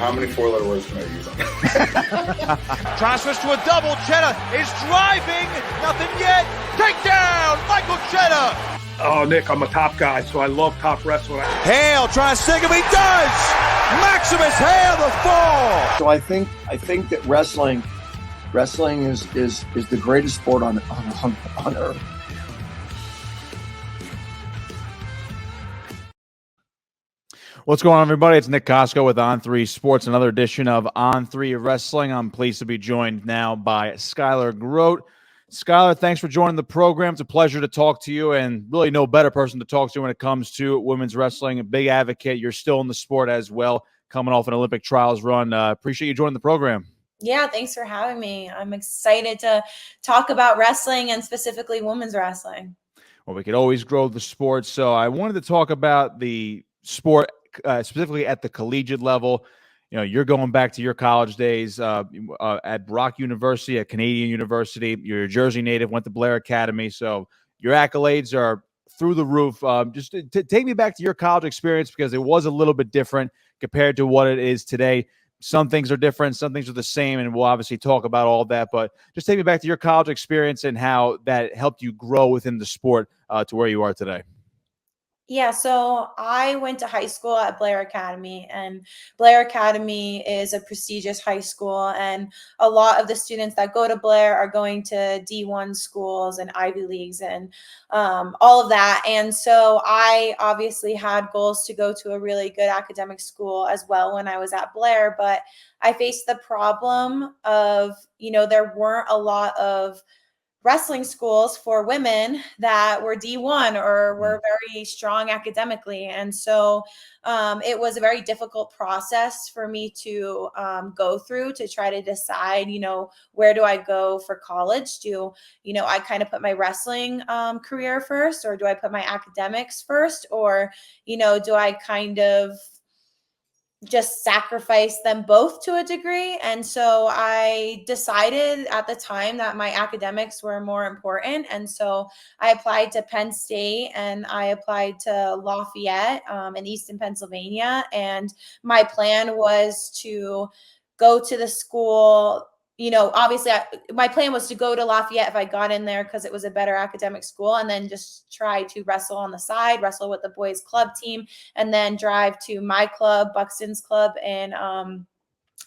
How many four-letter words can I use on that? Trying to switch to a double. Cheddar is driving. Nothing yet. Takedown. Michael Cheddar. Oh, Nick, I'm a top guy, so I love top wrestling. Hale trying to stick him. He does. Maximus Hale the fall. So I think that wrestling is the greatest sport on earth. What's going on, everybody? It's Nick Kosko with On3 Sports, another edition of On3 Wrestling. I'm pleased to be joined now by Skylar Grote. Skylar, thanks for joining the program. It's a pleasure to talk to you, and really no better person to talk to when it comes to women's wrestling. A big advocate. You're still in the sport as well, coming off an Olympic trials run. Appreciate you joining the program. Yeah, thanks for having me. I'm excited to talk about wrestling and specifically women's wrestling. Well, we could always grow the sport, so I wanted to talk about the sport specifically at the collegiate level. You know, you're going back to your college days at Brock University, a Canadian university. You're a Jersey native, went to Blair Academy, so your accolades are through the roof. Just take me back to your college experience, because it was a little bit different compared to what it is today. Some things are different, some things are the same, and we'll obviously talk about all that. But just take me back to your college experience and how that helped you grow within the sport to where you are today. Yeah, so I went to high school at Blair Academy, and Blair Academy is a prestigious high school, and a lot of the students that go to Blair are going to D1 schools and Ivy Leagues and all of that. And so I obviously had goals to go to a really good academic school as well when I was at Blair, but I faced the problem of, there weren't a lot of wrestling schools for women that were D1 or were very strong academically. And so it was a very difficult process for me to go through to try to decide, where do I go for college? Do I kind of put my wrestling career first, or do I put my academics first? Or, do I kind of just sacrifice them both to a degree? And so I decided at the time that my academics were more important. And so I applied to Penn State and I applied to Lafayette in Easton, Pennsylvania. And my plan was to go to the school. Obviously my plan was to go to Lafayette if I got in there, because it was a better academic school, and then just try to wrestle on the side, wrestle with the boys club team, and then drive to my club, Buxton's club. And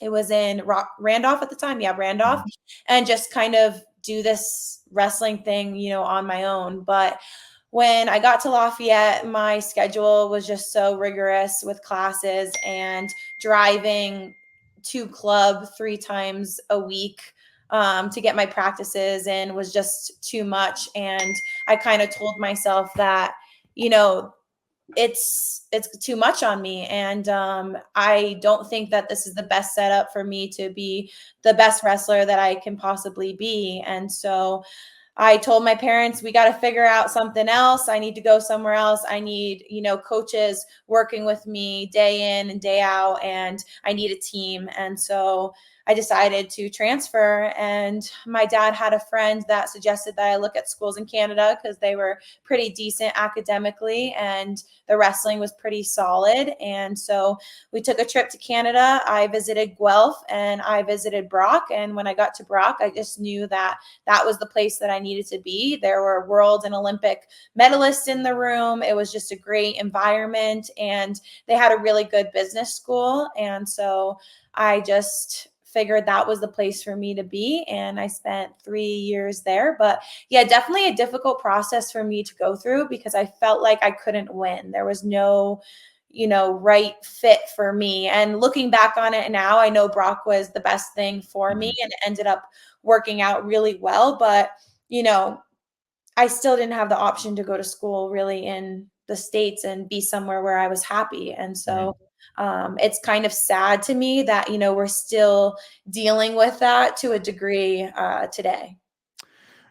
it was in Randolph at the time. Yeah, Randolph. And just kind of do this wrestling thing, on my own. But when I got to Lafayette, my schedule was just so rigorous with classes and driving to club 3 times a week to get my practices in was just too much. And I kind of told myself that, it's too much on me. And I don't think that this is the best setup for me to be the best wrestler that I can possibly be. And so I told my parents, we got to figure out something else. I need to go somewhere else. I need, coaches working with me day in and day out, and I need a team. And so I decided to transfer, and my dad had a friend that suggested that I look at schools in Canada because they were pretty decent academically and the wrestling was pretty solid. And so we took a trip to Canada. I visited Guelph and I visited Brock. And when I got to Brock, I just knew that that was the place that I needed to be. There were world and Olympic medalists in the room. It was just a great environment, and they had a really good business school. And so I just figured that was the place for me to be. And I spent 3 years there. But yeah, definitely a difficult process for me to go through, because I felt like I couldn't win. There was no, right fit for me. And looking back on it now, I know Brock was the best thing for me, and it ended up working out really well. But, I still didn't have the option to go to school really in the States and be somewhere where I was happy. And so it's kind of sad to me that, we're still dealing with that to a degree today.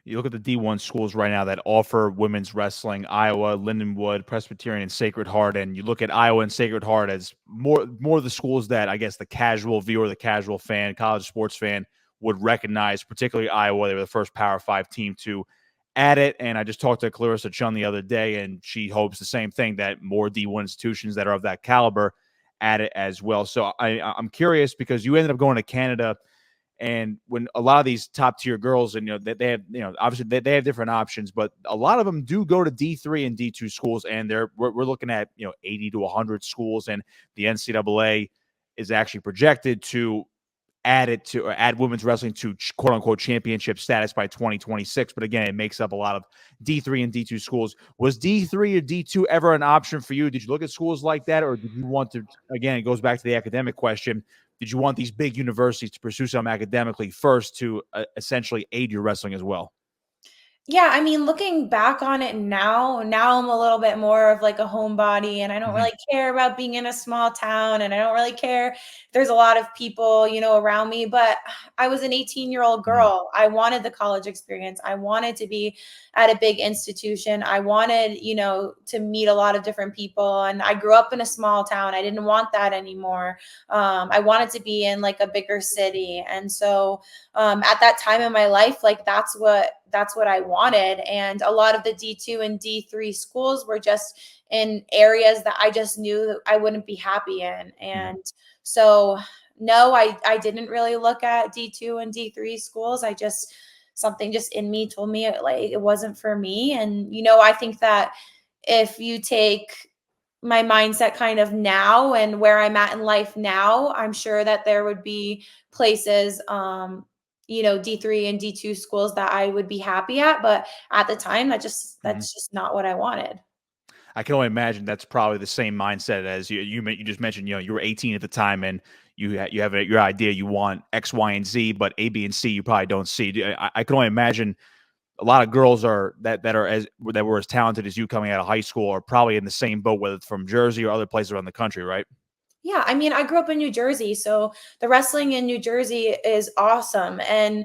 You look at the D1 schools right now that offer women's wrestling: Iowa, Lindenwood, Presbyterian, and Sacred Heart. And you look at Iowa and Sacred Heart as more of the schools that I guess the casual viewer, the casual fan, college sports fan would recognize, particularly Iowa. They were the first Power 5 team to add it. And I just talked to Clarissa Chun the other day, and she hopes the same thing, that more D1 institutions that are of that caliber at it as well. So I'm curious because you ended up going to Canada, and when a lot of these top tier girls, and they have, obviously they have different options, but a lot of them do go to D3 and D2 schools, and we're looking at 80 to 100 schools, and the NCAA is actually projected to add women's wrestling to quote unquote championship status by 2026. But again, it makes up a lot of D3 and D2 schools. Was D3 or D2 ever an option for you? Did you look at schools like that, or did you want to, again, it goes back to the academic question, did you want these big universities to pursue some academically first to essentially aid your wrestling as well? Yeah, I mean, looking back on it now I'm a little bit more of like a homebody, and I don't really care about being in a small town, and I don't really care if there's a lot of people, around me. But I was an 18-year-old girl. I wanted the college experience. I wanted to be at a big institution. I wanted, to meet a lot of different people. And I grew up in a small town. I didn't want that anymore. I wanted to be in like a bigger city. And so at that time in my life, like that's what I wanted. And a lot of the D2 and D3 schools were just in areas that I just knew that I wouldn't be happy in. And so, no, I didn't really look at D2 and D3 schools. Something just in me told me like it wasn't for me. And, I think that if you take my mindset kind of now and where I'm at in life now, I'm sure that there would be places, D3 and D2 schools that I would be happy at. But at the time, that's just not what I wanted. I can only imagine that's probably the same mindset as you just mentioned. You were 18 at the time, and you have your idea. You want X, Y, and Z, but A, B, and C you probably don't see. I can only imagine a lot of girls that were as talented as you coming out of high school are probably in the same boat, whether it's from Jersey or other places around the country, right? Yeah, I mean, I grew up in New Jersey, so the wrestling in New Jersey is awesome. And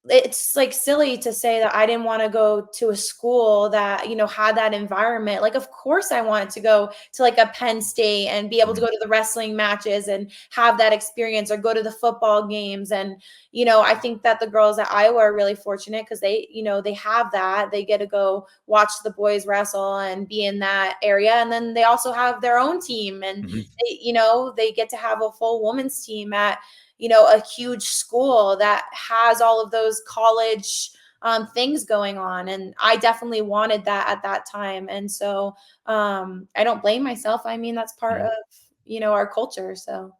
it's like silly to say that I didn't want to go to a school that, had that environment. Like, of course I wanted to go to like a Penn State and be able to go to the wrestling matches and have that experience, or go to the football games. And, I think that the girls at Iowa are really fortunate because they have that. They get to go watch the boys wrestle and be in that area. And then they also have their own team, and they get to have a full women's team at, a huge school that has all of those college things going on. And I definitely wanted that at that time. And so I don't blame myself. I mean, that's part of, our culture. So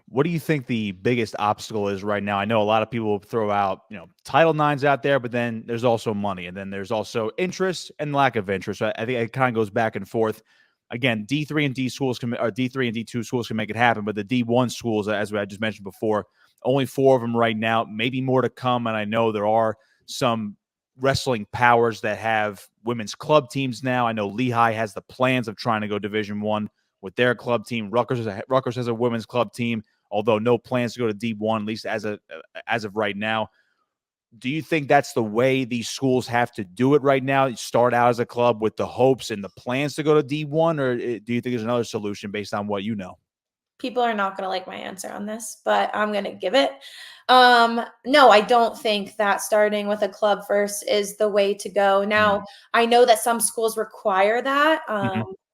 what do you think the biggest obstacle is right now? I know a lot of people throw out, Title IXs out there, but then there's also money, and then there's also interest and lack of interest. So I think it kind of goes back and forth. Again, D3 and D3 and D2 schools can make it happen, but the D1 schools, as I just mentioned before, only 4 of them right now, maybe more to come. And I know there are some wrestling powers that have women's club teams now. I know Lehigh has the plans of trying to go Division I with their club team. Rutgers has a women's club team, although no plans to go to D1, at least as of right now. Do you think that's the way these schools have to do it right now? You start out as a club with the hopes and the plans to go to D1, or do you think there's another solution based on what you know? people are not going to like my answer on this, but I'm going to give it. No, I don't think that starting with a club first is the way to go. Now, I know that some schools require that.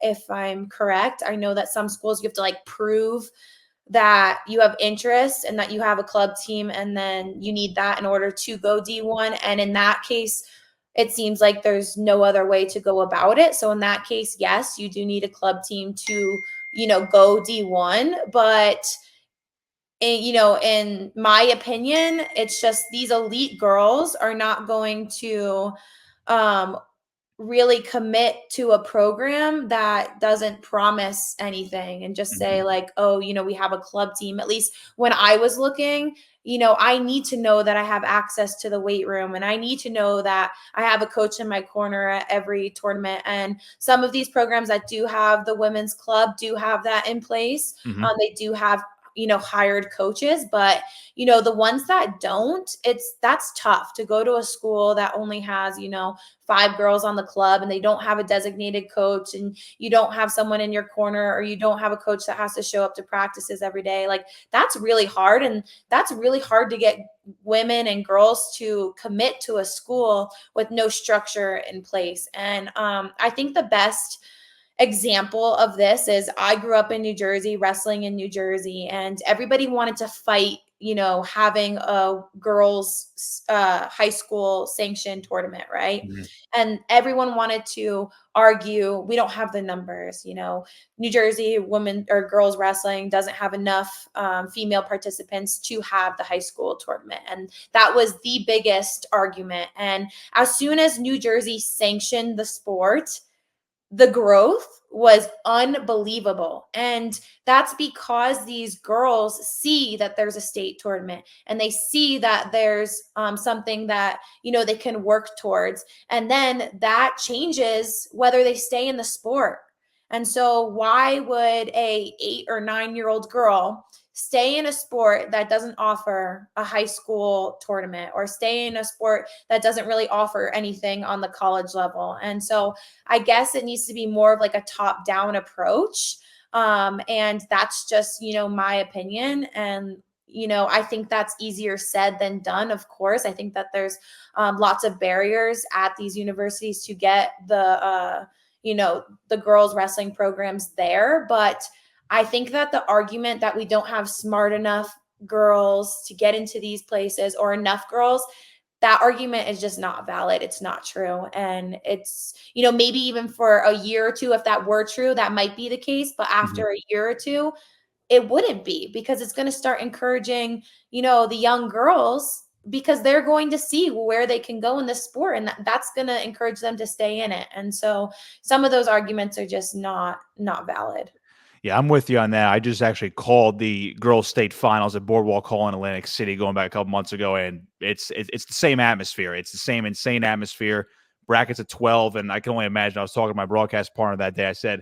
If I'm correct, I know that some schools you have to like prove that you have interest and that you have a club team, and then you need that in order to go D1. And in that case, it seems like there's no other way to go about it. So in that case, yes, you do need a club team to, go D1. But, in my opinion, it's just these elite girls are not going to really commit to a program that doesn't promise anything and just say like, oh, we have a club team. At least when I was looking, I need to know that I have access to the weight room, and I need to know that I have a coach in my corner at every tournament. And some of these programs that do have the women's club do have that in place. They do have hired coaches, but the ones that don't, that's tough to go to a school that only has 5 girls on the club, and they don't have a designated coach, and you don't have someone in your corner, or you don't have a coach that has to show up to practices every day. Like, that's really hard, and that's really hard to get women and girls to commit to a school with no structure in place. And I think the best example of this is I grew up in New Jersey, wrestling in New Jersey, and everybody wanted to fight, having a girls' high school sanctioned tournament, right? Mhm. And everyone wanted to argue we don't have the numbers. New Jersey women or girls wrestling doesn't have enough female participants to have the high school tournament, and that was the biggest argument. And as soon as New Jersey sanctioned the sport, the growth was unbelievable. And that's because these girls see that there's a state tournament and they see that there's something that, they can work towards. And then that changes whether they stay in the sport. And so why would a 8 or 9 year old girl stay in a sport that doesn't offer a high school tournament, or stay in a sport that doesn't really offer anything on the college level? And so I guess it needs to be more of like a top down approach. And that's just, my opinion. And, I think that's easier said than done. Of course, I think that there's lots of barriers at these universities to get the girls wrestling programs there. But I think that the argument that we don't have smart enough girls to get into these places, or enough girls, that argument is just not valid. It's not true. And it's, maybe even for a year or two, if that were true, that might be the case. But after a year or two, it wouldn't be, because it's going to start encouraging, the young girls, because they're going to see where they can go in the sport, and that's going to encourage them to stay in it. And so some of those arguments are just not valid. Yeah, I'm with you on that. I just actually called the girls' state finals at Boardwalk Hall in Atlantic City going back a couple months ago, and it's the same atmosphere. It's the same insane atmosphere. Brackets of 12, and I can only imagine. I was talking to my broadcast partner that day. I said,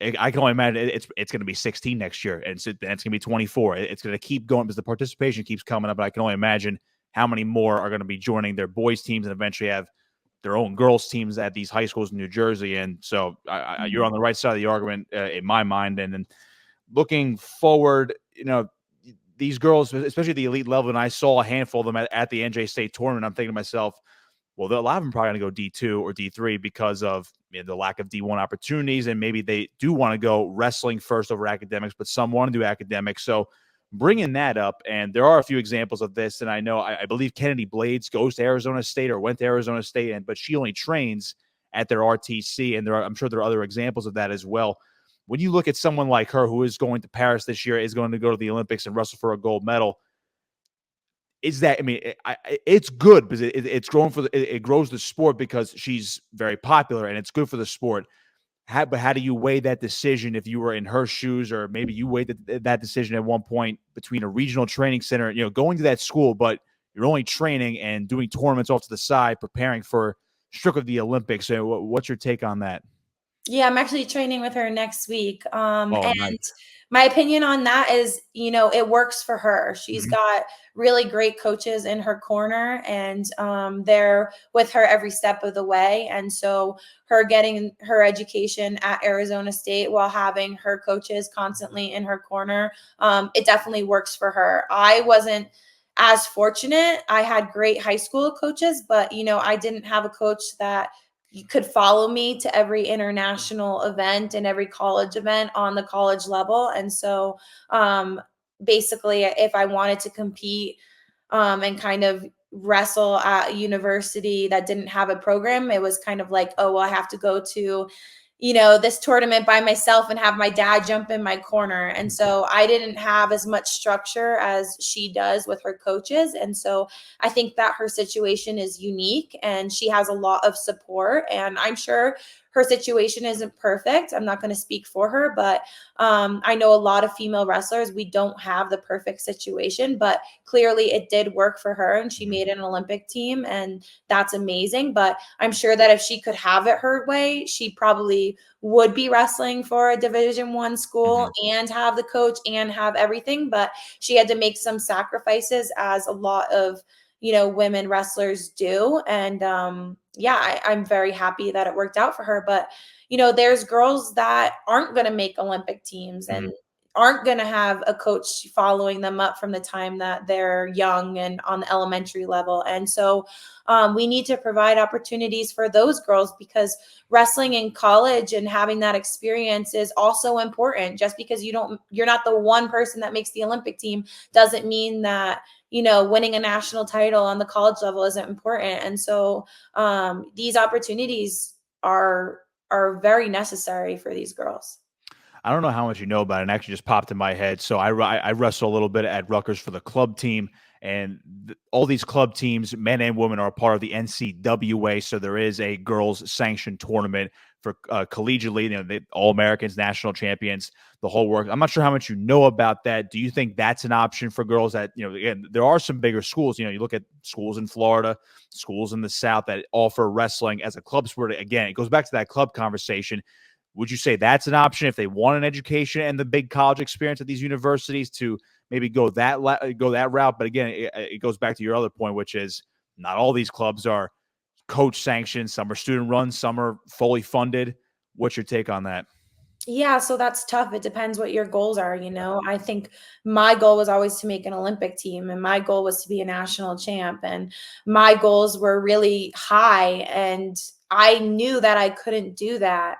I can only imagine it's going to be 16 next year, and it's going to be 24. It's going to keep going because the participation keeps coming up. But I can only imagine how many more are going to be joining their boys' teams and eventually have their own girls' teams at these high schools in New Jersey. And so you're on the right side of the argument in my mind. And then looking forward, these girls, especially the elite level, and I saw a handful of them at the NJ State tournament. I'm thinking to myself, well, a lot of them probably going to go D2 or D3 because of the lack of D1 opportunities. And maybe they do want to go wrestling first over academics, but some want to do academics. So bringing that up, and there are a few examples of this, and I know I believe Kennedy Blades goes to Arizona State or went to Arizona State, but she only trains at their RTC, and I'm sure there are other examples of that as well. When you look at someone like her who is going to Paris this year, is going to go to the Olympics and wrestle for a gold medal, is that, it's good because it's grown it grows the sport because she's very popular and it's good for the sport. But how do you weigh that decision if you were in her shoes, or maybe you weighed that decision at one point between a regional training center, going to that school, but you're only training and doing tournaments off to the side, preparing for strictly the Olympics. So what's your take on that? Yeah, I'm actually training with her next week. And Nice. my opinion on that is, it works for her. She's Mhm. got really great coaches in her corner, and they're with her every step of the way. And so her getting her education at Arizona State while having her coaches constantly in her corner, it definitely works for her. I wasn't as fortunate. I had great high school coaches, but, I didn't have a coach that you could follow me to every international event and every college event on the college level. And so basically, if I wanted to compete and kind of wrestle at a university that didn't have a program, it was kind of like, oh, well, I have to go to this tournament by myself and have my dad jump in my corner. And so I didn't have as much structure as she does with her coaches. And so I think that her situation is unique and she has a lot of support. And I'm sure her situation isn't perfect. I'm not going to speak for her, but I know a lot of female wrestlers, we don't have the perfect situation, but clearly it did work for her and she made an Olympic team, and that's amazing. But I'm sure that if she could have it her way, she probably would be wrestling for a Division I school and have the coach and have everything. But she had to make some sacrifices, as a lot of women wrestlers do. And I'm very happy that it worked out for her. But there's girls that aren't going to make Olympic teams and aren't going to have a coach following them up from the time that they're young and on the elementary level. And so we need to provide opportunities for those girls, because wrestling in college and having that experience is also important. Just because you're not the one person that makes the Olympic team doesn't mean that, winning a national title on the college level isn't important. And so these opportunities are very necessary for these girls. I don't know how much you know about it. It actually just popped in my head. So I wrestle a little bit at Rutgers for the club team, and all these club teams, men and women, are a part of the NCWA. So there is a girls sanctioned tournament for collegiately, the All-Americans, national champions, the whole work. I'm not sure how much you know about that. Do you think that's an option for girls that, again, there are some bigger schools, you look at schools in Florida, schools in the South that offer wrestling as a club sport. Again, it goes back to that club conversation. Would you say that's an option if they want an education and the big college experience at these universities to maybe go that route? But again, it goes back to your other point, which is not all these clubs are coach sanctioned. Some are student run, some are fully funded. What's your take on that? Yeah, so that's tough. It depends what your goals are. I think my goal was always to make an Olympic team, and my goal was to be a national champ, and my goals were really high, and I knew that I couldn't do that,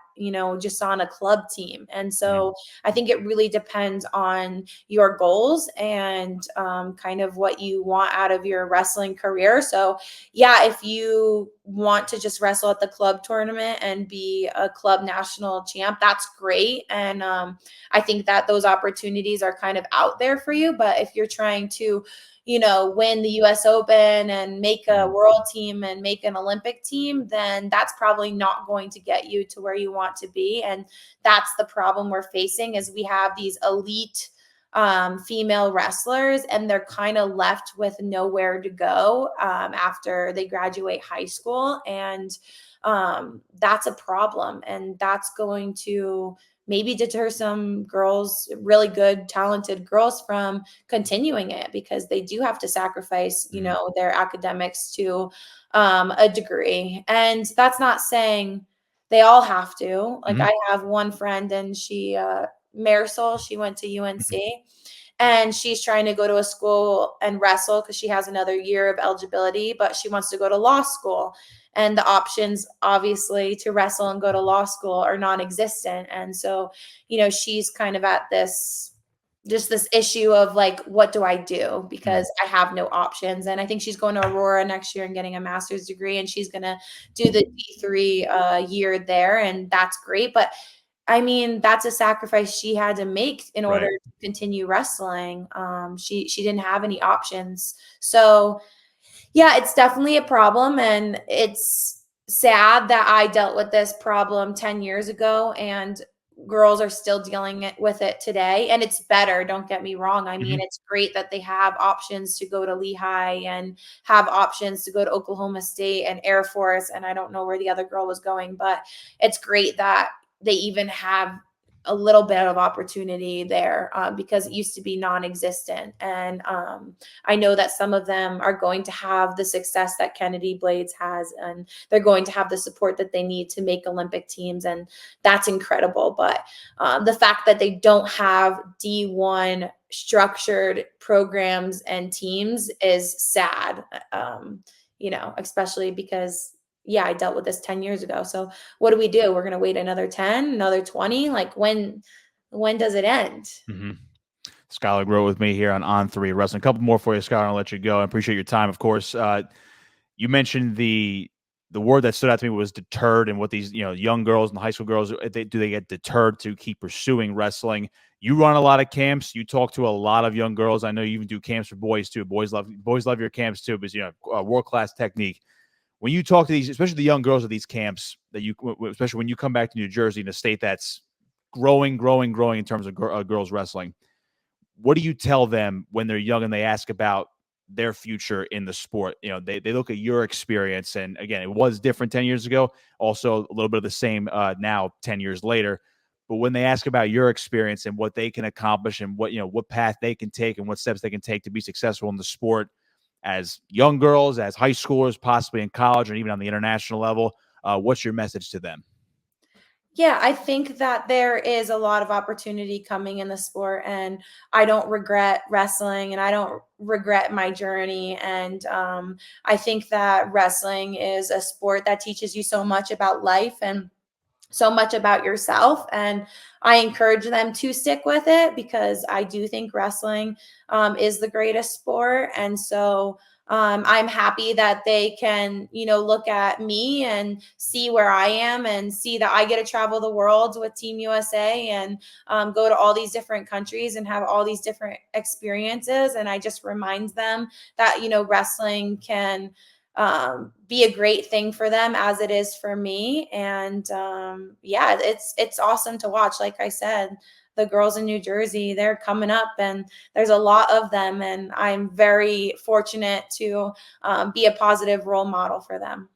just on a club team. And so I think it really depends on your goals and kind of what you want out of your wrestling career. So yeah, if you want to just wrestle at the club tournament and be a club national champ, that's great. And I think that those opportunities are kind of out there for you. But if you're trying to win the US Open and make a world team and make an Olympic team, then that's probably not going to get you to where you want to be. And that's the problem we're facing, is we have these elite female wrestlers, and they're kind of left with nowhere to go after they graduate high school. And that's a problem. And that's going to maybe deter some girls, really good, talented girls, from continuing it, because they do have to sacrifice, their academics to a degree. And that's not saying they all have to. Like I have one friend, and she, Marisol, she went to UNC. And she's trying to go to a school and wrestle because she has another year of eligibility, but she wants to go to law school. And the options, obviously, to wrestle and go to law school are non-existent. And so, she's kind of at this issue of like, what do I do? Because I have no options. And I think she's going to Aurora next year and getting a master's degree, and she's going to do the D3 year there. And that's great. But I mean, that's a sacrifice she had to make in order to continue wrestling. She didn't have any options. So yeah, it's definitely a problem, and it's sad that I dealt with this problem 10 years ago, and girls are still dealing with it today. And it's better, don't get me wrong. I mean, it's great that they have options to go to Lehigh and have options to go to Oklahoma State and Air Force, and I don't know where the other girl was going, but it's great that they even have a little bit of opportunity there, because it used to be non-existent. And I know that some of them are going to have the success that Kennedy Blades has, and they're going to have the support that they need to make Olympic teams. And that's incredible. But the fact that they don't have D1 structured programs and teams is sad, especially because I dealt with this 10 years ago. So what do? We're going to wait another 10, another 20. Like when does it end? Skylar Grote with me here on On3 Wrestling. A couple more for you, Skylar, and I'll let you go. I appreciate your time, of course. You mentioned the word that stood out to me was deterred, and what these young girls and high school girls, do they get deterred to keep pursuing wrestling? You run a lot of camps. You talk to a lot of young girls. I know you even do camps for boys too. Boys love your camps too, because world-class technique. When you talk to these, especially the young girls at these camps, especially when you come back to New Jersey, in a state that's growing in terms of girls wrestling, what do you tell them when they're young and they ask about their future in the sport? They look at your experience, and again, it was different 10 years ago. Also, a little bit of the same now, 10 years later. But when they ask about your experience and what they can accomplish, and what path they can take and what steps they can take to be successful in the sport, as young girls, as high schoolers, possibly in college, or even on the international level, what's your message to them? Yeah, I think that there is a lot of opportunity coming in the sport, and I don't regret wrestling, and I don't regret my journey. And I think that wrestling is a sport that teaches you so much about life and so much about yourself. And I encourage them to stick with it because I do think wrestling is the greatest sport. And so I'm happy that they can, look at me and see where I am and see that I get to travel the world with Team USA and go to all these different countries and have all these different experiences. And I just remind them that, wrestling can be a great thing for them as it is for me. And yeah, it's awesome to watch. Like I said, the girls in New Jersey, they're coming up, and there's a lot of them, and I'm very fortunate to be a positive role model for them.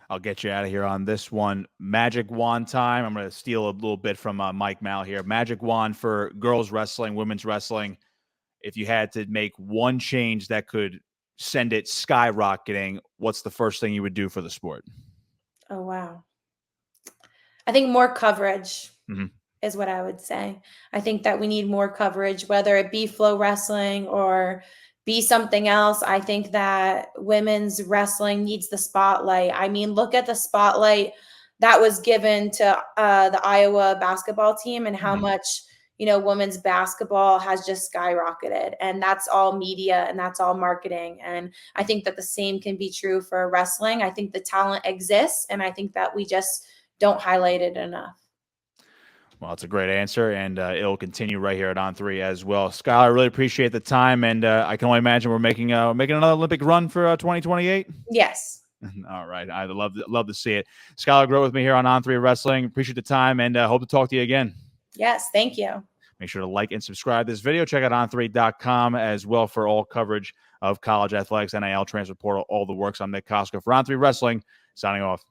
I'll get you out of here on this one. Magic wand time. I'm going to steal a little bit from Mike Mal here. Magic wand for girls wrestling, women's wrestling. If you had to make one change that could send it skyrocketing, what's the first thing you would do for the sport? Oh, wow. I think more coverage Mhm. is what I would say. I think that we need more coverage, whether it be flow wrestling or be something else. I think that women's wrestling needs the spotlight. I mean, look at the spotlight that was given to the Iowa basketball team and how Mhm. much, women's basketball has just skyrocketed. And that's all media and that's all marketing. And I think that the same can be true for wrestling. I think the talent exists, and I think that we just don't highlight it enough. Well, it's a great answer, and it'll continue right here at On3 as well. Skylar, I really appreciate the time, and I can only imagine we're making another Olympic run for 2028. Yes. All right, I'd love to see it. Skylar Grote with me here on On3 Wrestling. Appreciate the time, and hope to talk to you again. Yes. Thank you. Make sure to like and subscribe to this video. Check out on3.com as well for all coverage of college athletics, NIL, transfer portal, all the works. I'm Nick Kosko for On3 Wrestling, signing off.